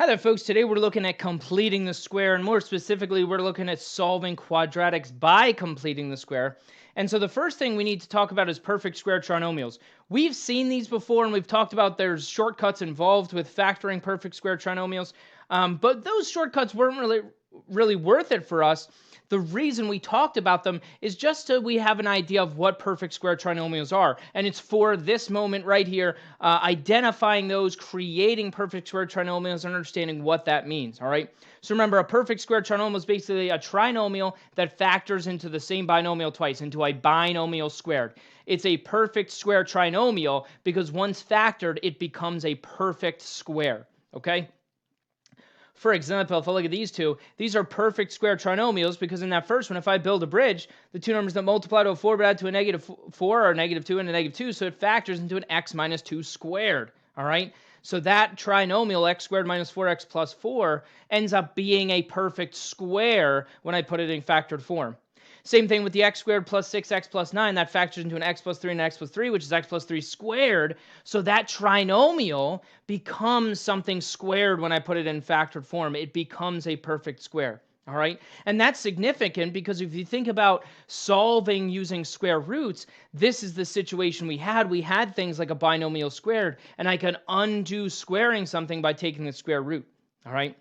Hi there, folks. Today we're looking at completing the square, and more specifically, we're looking at solving quadratics by completing the square. And so the first thing we need to talk about is perfect square trinomials. We've seen these before, and we've talked about there's shortcuts involved with factoring perfect square trinomials, but those shortcuts weren't really worth it for us. The reason we talked about them is just so we have an idea of what perfect square trinomials are. And it's for this moment right here, identifying those, creating perfect square trinomials, and understanding what that means, all right? So remember, a perfect square trinomial is basically a trinomial that factors into the same binomial twice, into a binomial squared. It's a perfect square trinomial because once factored, it becomes a perfect square, okay? For example, if I look at these two, these are perfect square trinomials because in that first one, if I build a bridge, the two numbers that multiply to a 4 but add to a negative 4 are negative 2 and a negative 2, so it factors into an x minus 2 squared, all right? So that trinomial, x squared minus 4x plus 4, ends up being a perfect square when I put it in factored form. Same thing with the x squared plus 6x plus 9. That factors into an x plus 3 and an x plus 3, which is x plus 3 squared. So that trinomial becomes something squared when I put it in factored form. It becomes a perfect square. All right. And that's significant because if you think about solving using square roots, this is the situation we had. We had things like a binomial squared, and I can undo squaring something by taking the square root. All right.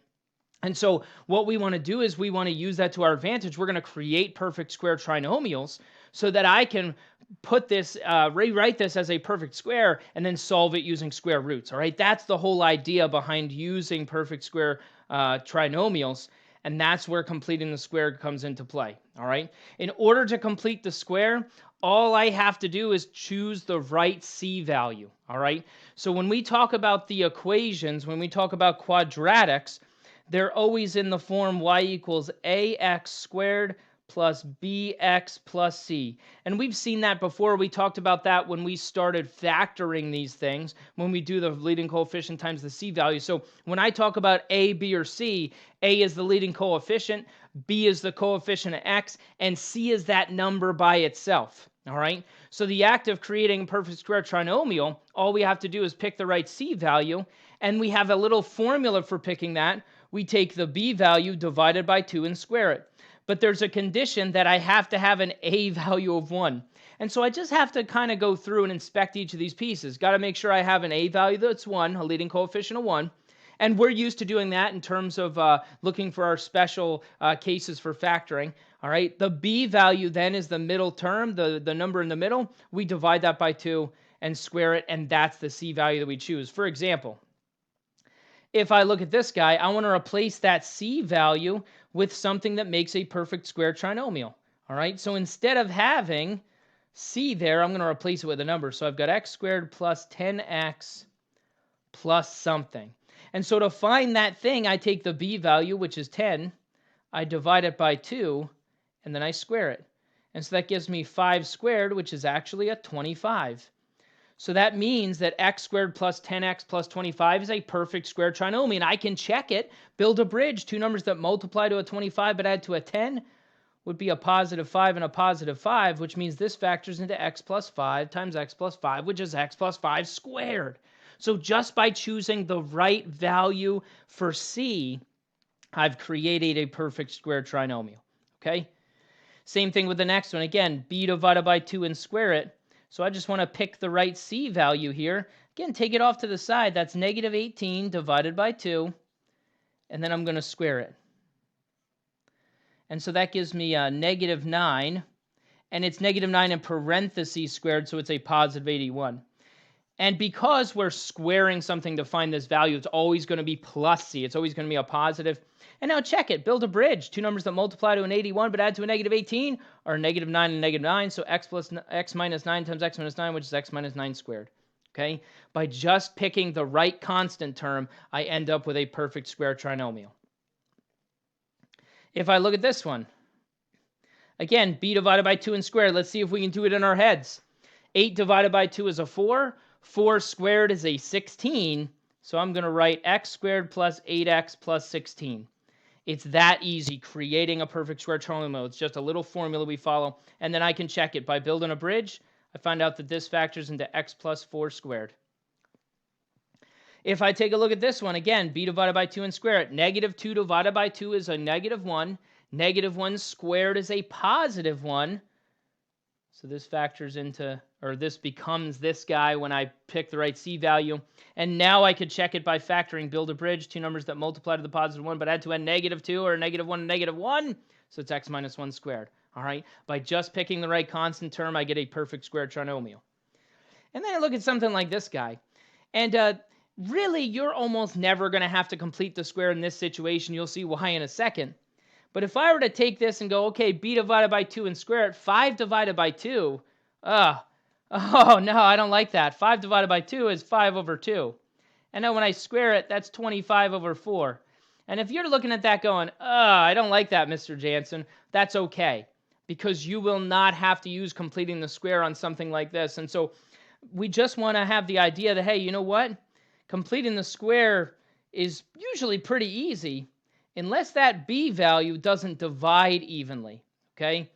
And so what we want to do is we want to use that to our advantage. We're going to create perfect square trinomials so that I can put this, rewrite this as a perfect square and then solve it using square roots. All right, that's the whole idea behind using perfect square trinomials. And that's where completing the square comes into play. All right, in order to complete the square, all I have to do is choose the right C value. All right, so when we talk about the equations, when we talk about quadratics, they're always in the form y equals ax squared plus bx plus c. And we've seen that before. We talked about that when we started factoring these things, when we do the leading coefficient times the c value. So when I talk about a, b, or c, a is the leading coefficient, b is the coefficient of x, and c is that number by itself. All right. So the act of creating a perfect square trinomial, all we have to do is pick the right c value, and we have a little formula for picking that. We take the b value divided by 2 and square it. But there's a condition that I have to have an a value of 1. And so I just have to kind of go through and inspect each of these pieces. Got to make sure I have an a value that's 1, a leading coefficient of 1. And we're used to doing that in terms of looking for our special cases for factoring. All right, the b value then is the middle term, the number in the middle. We divide that by 2 and square it, and that's the c value that we choose. For example, if I look at this guy, I want to replace that c value with something that makes a perfect square trinomial. All right, so instead of having c there, I'm going to replace it with a number. So I've got x squared plus 10x plus something. And so to find that thing, I take the b value, which is 10, I divide it by 2, and then I square it. And so that gives me 5 squared, which is actually a 25. So that means that x squared plus 10x plus 25 is a perfect square trinomial. And I can check it, build a bridge. Two numbers that multiply to a 25 but add to a 10 would be a positive 5 and a positive 5, which means this factors into x plus 5 times x plus 5, which is x plus 5 squared. So just by choosing the right value for c, I've created a perfect square trinomial. Okay? Same thing with the next one. Again, b divided by 2 and square it. So I just want to pick the right c value here. Again, take it off to the side. That's negative 18 divided by 2. And then I'm going to square it. And so that gives me negative 9. And it's negative 9 in parentheses squared, so it's a positive 81. And because we're squaring something to find this value, it's always going to be plus c. It's always going to be a positive. And now check it. Build a bridge. Two numbers that multiply to an 81 but add to a negative 18 are negative 9 and negative 9. So x minus 9 times x minus 9, which is x minus 9 squared. Okay? By just picking the right constant term, I end up with a perfect square trinomial. If I look at this one, again, b divided by 2 and squared. Let's see if we can do it in our heads. 8 divided by 2 is a 4. 4 squared is a 16. So I'm going to write x squared plus 8x plus 16. It's that easy, creating a perfect square trinomial. It's just a little formula we follow, and then I can check it. By building a bridge, I find out that this factors into x plus 4 squared. If I take a look at this one, again, b divided by 2 and square it. Negative 2 divided by 2 is a negative 1. Negative 1 squared is a positive 1. So this factors into, or this becomes this guy when I pick the right C value. And now I could check it by factoring, build a bridge, two numbers that multiply to the positive 1, but add to a negative 2 or a negative 1 and negative 1. So it's x minus 1 squared. All right. By just picking the right constant term, I get a perfect square trinomial. And then I look at something like this guy. And really, you're almost never going to have to complete the square in this situation. You'll see why in a second. But if I were to take this and go, okay, b divided by 2 and square it, 5 divided by 2, oh no, I don't like that. 5 divided by 2 is 5 over 2. And then when I square it, that's 25 over 4. And if you're looking at that going, I don't like that, Mr. Jansen, that's okay. Because you will not have to use completing the square on something like this. And so we just want to have the idea that, hey, you know what? Completing the square is usually pretty easy unless that b value doesn't divide evenly, okay?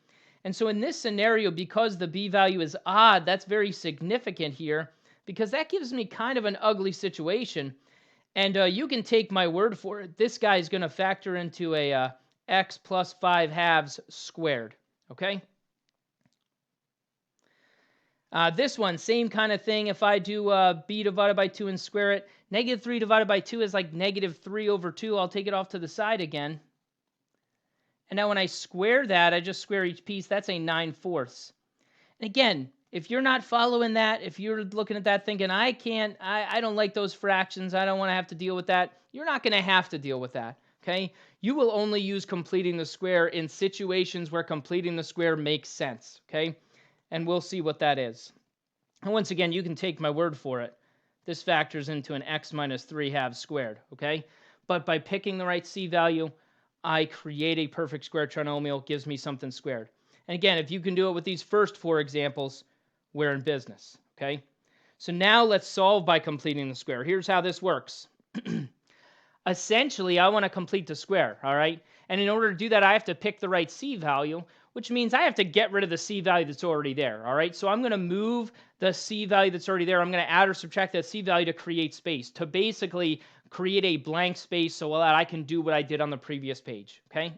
And so in this scenario, because the b value is odd, that's very significant here because that gives me kind of an ugly situation. And you can take my word for it. This guy is going to factor into a x plus 5 halves squared, okay? This one, same kind of thing. If I do b divided by 2 and square it, negative 3 divided by 2 is like negative 3 over 2. I'll take it off to the side again. And now when I square that, I just square each piece. That's a 9/4. And again, if you're not following that, if you're looking at that thinking, I don't like those fractions, I don't want to have to deal with that, you're not going to have to deal with that, okay? You will only use completing the square in situations where completing the square makes sense, okay? And we'll see what that is. And once again, you can take my word for it. This factors into an x minus 3 halves squared, okay? But by picking the right C value, I create a perfect square trinomial, gives me something squared. And again, if you can do it with these first 4 examples, we're in business, okay? So now let's solve by completing the square. Here's how this works. Essentially, I want to complete the square, all right? And in order to do that, I have to pick the right C value, which means I have to get rid of the C value that's already there, all right? So I'm going to move the C value that's already there. I'm going to add or subtract that C value to create space, to basically create a blank space so that I can do what I did on the previous page, okay?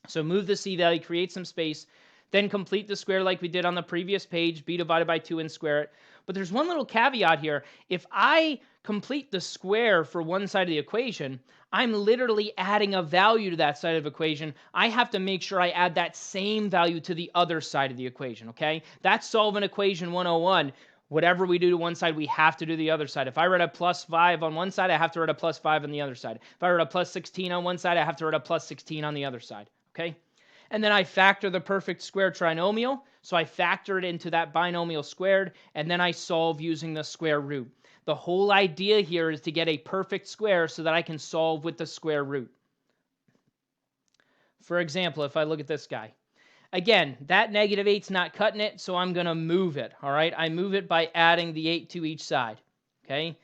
So move the C value, create some space, then complete the square like we did on the previous page, b divided by 2 and square it. But there's one little caveat here. If I complete the square for one side of the equation, I'm literally adding a value to that side of the equation. I have to make sure I add that same value to the other side of the equation, okay? That's solving equation 101. Whatever we do to one side, we have to do the other side. If I write a plus 5 on one side, I have to write a plus 5 on the other side. If I write a plus 16 on one side, I have to write a plus 16 on the other side, okay? And then I factor the perfect square trinomial. So I factor it into that binomial squared, and then I solve using the square root. The whole idea here is to get a perfect square so that I can solve with the square root. For example, if I look at this guy. Again, that negative 8's not cutting it, so I'm going to move it, all right? I move it by adding the 8 to each side, okay?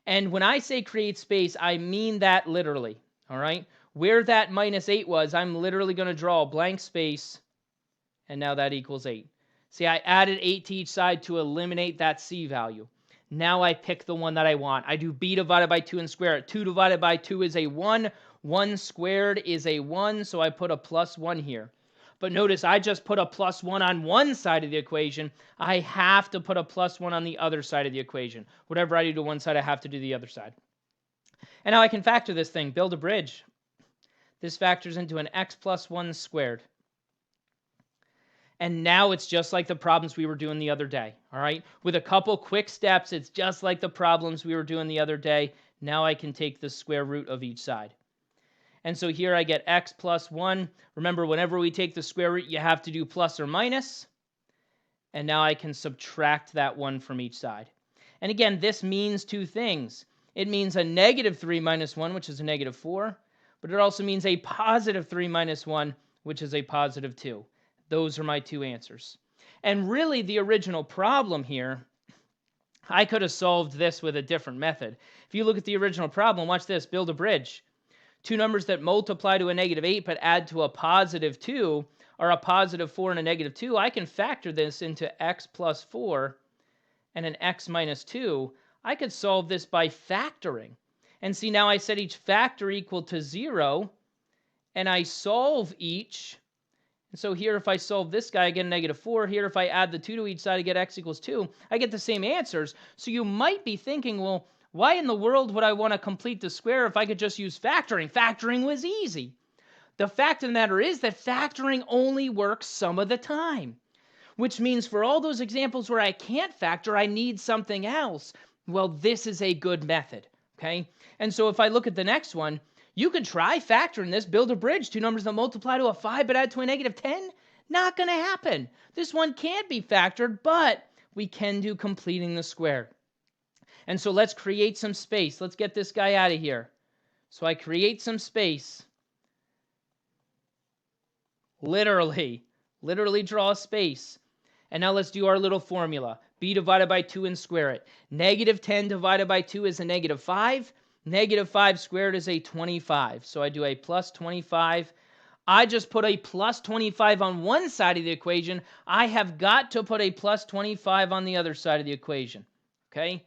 And when I say create space, I mean that literally, all right? Where that minus 8 was, I'm literally going to draw a blank space, and now that equals 8. See, I added 8 to each side to eliminate that C value. Now I pick the one that I want. I do b divided by 2 and square it. 2 divided by 2 is a 1. 1 squared is a 1, so I put a plus 1 here. But notice I just put a plus 1 on one side of the equation. I have to put a plus 1 on the other side of the equation. Whatever I do to one side, I have to do the other side. And now I can factor this thing, build a bridge. This factors into an x plus 1 squared. And now it's just like the problems we were doing the other day, all right? With a couple quick steps, it's just like the problems we were doing the other day. Now I can take the square root of each side. And so here I get x plus 1. Remember, whenever we take the square root, you have to do plus or minus. And now I can subtract that 1 from each side. And again, this means two things. It means a negative 3 minus 1, which is a negative 4. But it also means a positive 3 minus 1, which is a positive 2. Those are my two answers. And really, the original problem here, I could have solved this with a different method. If you look at the original problem, watch this, build a bridge. Two numbers that multiply to a negative 8 but add to a positive 2 are a positive 4 and a negative 2. I can factor this into x plus 4 and an x minus 2. I could solve this by factoring. And see, now I set each factor equal to 0, and I solve each. And so here, if I solve this guy, I get a -4. Here, if I add the 2 to each side, I get x equals 2. I get the same answers. So you might be thinking, well, why in the world would I want to complete the square if I could just use factoring? Factoring was easy. The fact of the matter is that factoring only works some of the time, which means for all those examples where I can't factor, I need something else. Well, this is a good method, okay? And so if I look at the next one, you could try factoring this, build a bridge, two numbers that multiply to a 5 but add to a -10. Not going to happen. This one can't be factored, but we can do completing the square. And so let's create some space. Let's get this guy out of here. So I create some space. Literally draw a space. And now let's do our little formula. B divided by 2 and square it. -10 divided by 2 is a -5. -5 squared is a 25. So I do a plus 25. I just put a plus 25 on one side of the equation. I have got to put a plus 25 on the other side of the equation. Okay?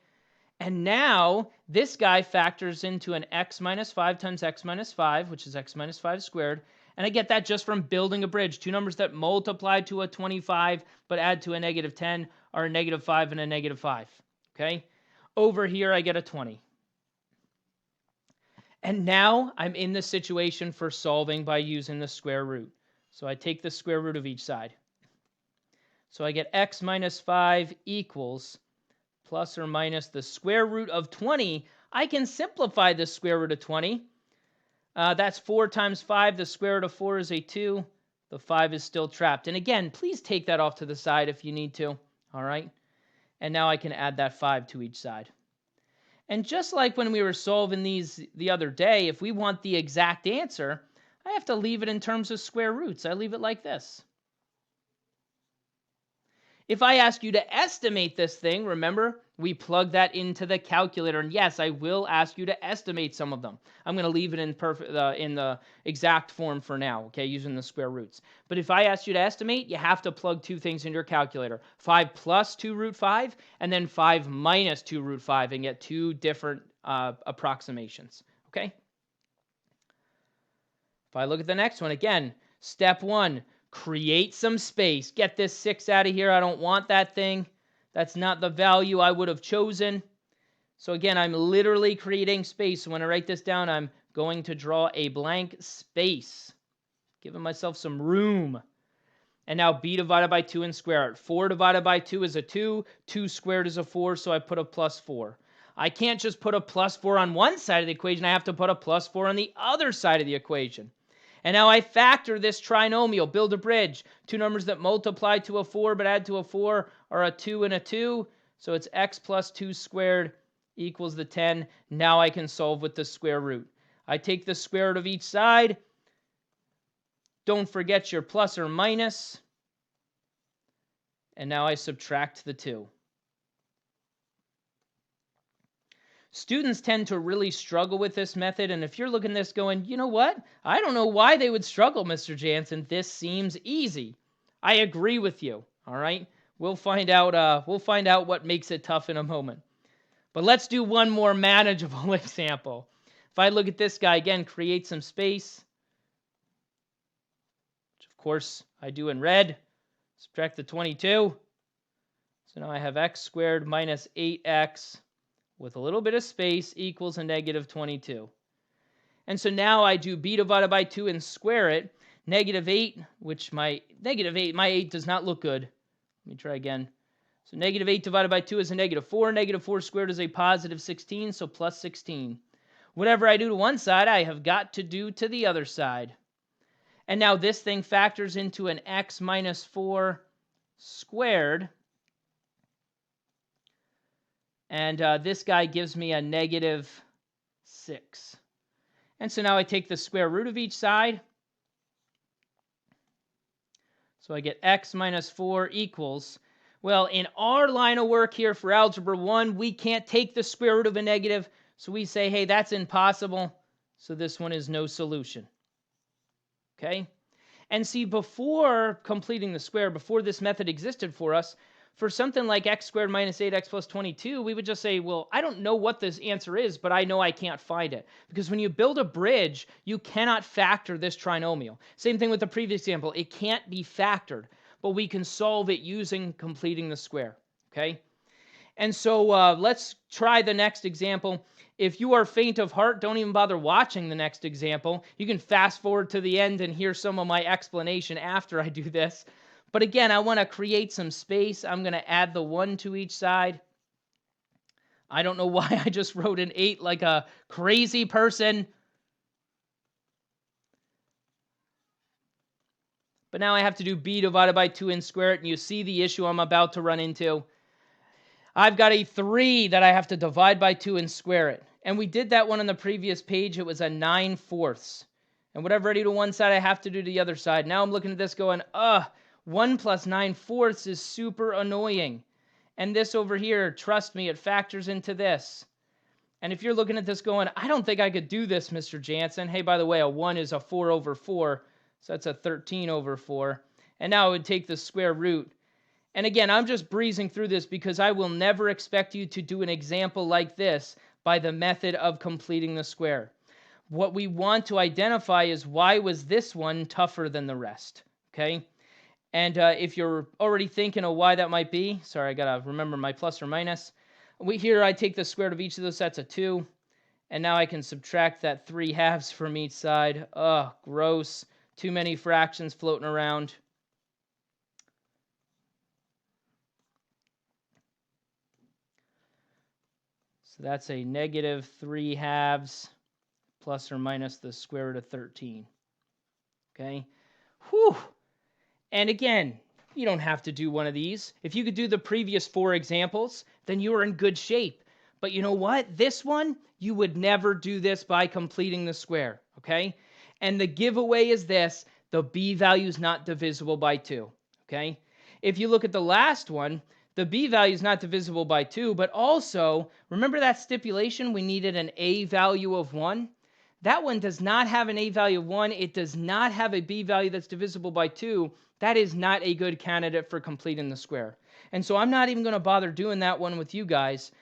And now this guy factors into an x minus 5 times x minus 5, which is x minus 5 squared. And I get that just from building a bridge. Two numbers that multiply to a 25 but add to a -10 are a -5 and a -5. Okay? Over here, I get a 20. And now I'm in the situation for solving by using the square root. So I take the square root of each side. So I get x minus 5 equals plus or minus the square root of 20. I can simplify the square root of 20. That's 4 times 5. The square root of 4 is a 2. The 5 is still trapped. And again, please take that off to the side if you need to. All right? And now I can add that 5 to each side. And just like when we were solving these the other day, if we want the exact answer, I have to leave it in terms of square roots. I leave it like this. If I ask you to estimate this thing, remember, we plug that into the calculator. And yes, I will ask you to estimate some of them. I'm going to leave it in the exact form for now, okay, using the square roots. But if I ask you to estimate, you have to plug two things into your calculator. 5 plus 2 root 5, and then 5 minus 2 root 5, and get two different approximations, okay? If I look at the next one, again, step 1. Create some space. Get this 6 out of here. I don't want that thing. That's not the value I would have chosen. So again, I'm literally creating space. So when I write this down, I'm going to draw a blank space, giving myself some room. And now b divided by 2 and square it. 4 divided by 2 is a 2. 2 squared is a 4, so I put a plus 4. I can't just put a plus 4 on one side of the equation. I have to put a plus 4 on the other side of the equation. And now I factor this trinomial, build a bridge. Two numbers that multiply to a 4 but add to a 4 are a 2 and a 2. So it's x plus 2 squared equals the 10. Now I can solve with the square root. I take the square root of each side. Don't forget your plus or minus. And now I subtract the 2. Students tend to really struggle with this method, and if you're looking at this going, you know what? I don't know why they would struggle, Mr. Jansen. This seems easy. I agree with you, all right? We'll find out what makes it tough in a moment. But let's do one more manageable example. If I look at this guy again, create some space, which of course I do in red, subtract the 22. So now I have x squared minus 8x with a little bit of space equals a -22. And so now I do b divided by 2 and square it. -8, which my 8 does not look good. Let me try again. So -8 divided by 2 is a -4. -4 squared is a positive 16, so plus 16. Whatever I do to one side, I have got to do to the other side. And now this thing factors into an x minus 4 squared. And this guy gives me a -6. And so now I take the square root of each side. So I get x minus 4 equals, well, in our line of work here for Algebra 1, we can't take the square root of a negative. So we say, hey, that's impossible. So this one is no solution. Okay? And see, before completing the square, before this method existed for us, For something like x squared minus 8x plus 22, we would just say, well, I don't know what this answer is, but I know I can't find it. Because when you build a bridge, you cannot factor this trinomial. Same thing with the previous example. It can't be factored, but we can solve it using completing the square, okay? And so let's try the next example. If you are faint of heart, don't even bother watching the next example. You can fast forward to the end and hear some of my explanation after I do this. But again, I want to create some space. I'm going to add the 1 to each side. I don't know why I just wrote an 8 like a crazy person. But now I have to do b divided by 2 and square it, and you see the issue I'm about to run into. I've got a 3 that I have to divide by 2 and square it. And we did that one on the previous page. It was a 9/4. And whatever I do to one side, I have to do to the other side. Now I'm looking at this going, 1 plus 9/4 is super annoying. And this over here, trust me, it factors into this. And if you're looking at this going, I don't think I could do this, Mr. Jansen. Hey, by the way, a 1 is a 4 over 4. So that's a 13 over 4. And now I would take the square root. And again, I'm just breezing through this because I will never expect you to do an example like this by the method of completing the square. What we want to identify is why was this one tougher than the rest, okay? And if you're already thinking of why that might be, sorry, I got to remember my plus or minus. Here I take the square root of each of those sets of 2, and now I can subtract that 3/2 from each side. Ugh, gross. Too many fractions floating around. So that's a negative 3/2 plus or minus the square root of 13. Okay? Whew! And again, you don't have to do one of these. If you could do the previous 4 examples, then you are in good shape. But you know what? This one, you would never do this by completing the square. Okay? And the giveaway is this: the b value is not divisible by 2. Okay? If you look at the last one, the b value is not divisible by 2, but also, remember that stipulation we needed an a value of 1? That one does not have an a value of 1. It does not have a b value that's divisible by 2. That is not a good candidate for completing the square. And so I'm not even going to bother doing that one with you guys.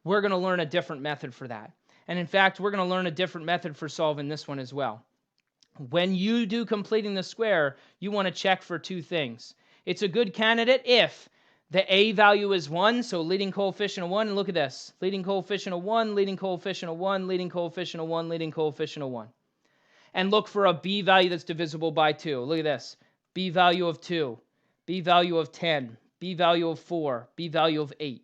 We're going to learn a different method for that. And in fact, we're going to learn a different method for solving this one as well. When you do completing the square, you want to check for 2 things. It's a good candidate if the a value is 1, so leading coefficient of 1, and look at this. Leading coefficient of 1, leading coefficient of 1, leading coefficient of 1, leading coefficient of 1. And look for a b value that's divisible by 2. Look at this. B value of 2, b value of 10, b value of 4, b value of 8.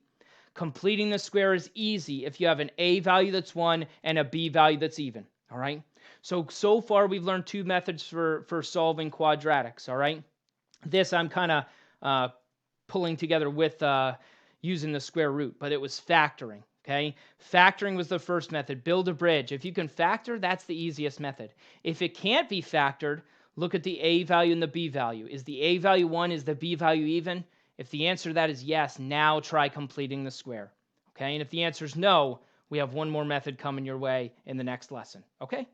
Completing the square is easy if you have an a value that's 1 and a b value that's even, all right? So far we've learned 2 methods for solving quadratics, all right? This I'm kind of pulling together with using the square root, but it was factoring, okay? Factoring was the first method. Build a bridge. If you can factor, that's the easiest method. If it can't be factored, look at the a value and the b value. Is the a value 1? Is the b value even? If the answer to that is yes, now try completing the square, okay? And if the answer is no, we have one more method coming your way in the next lesson, okay?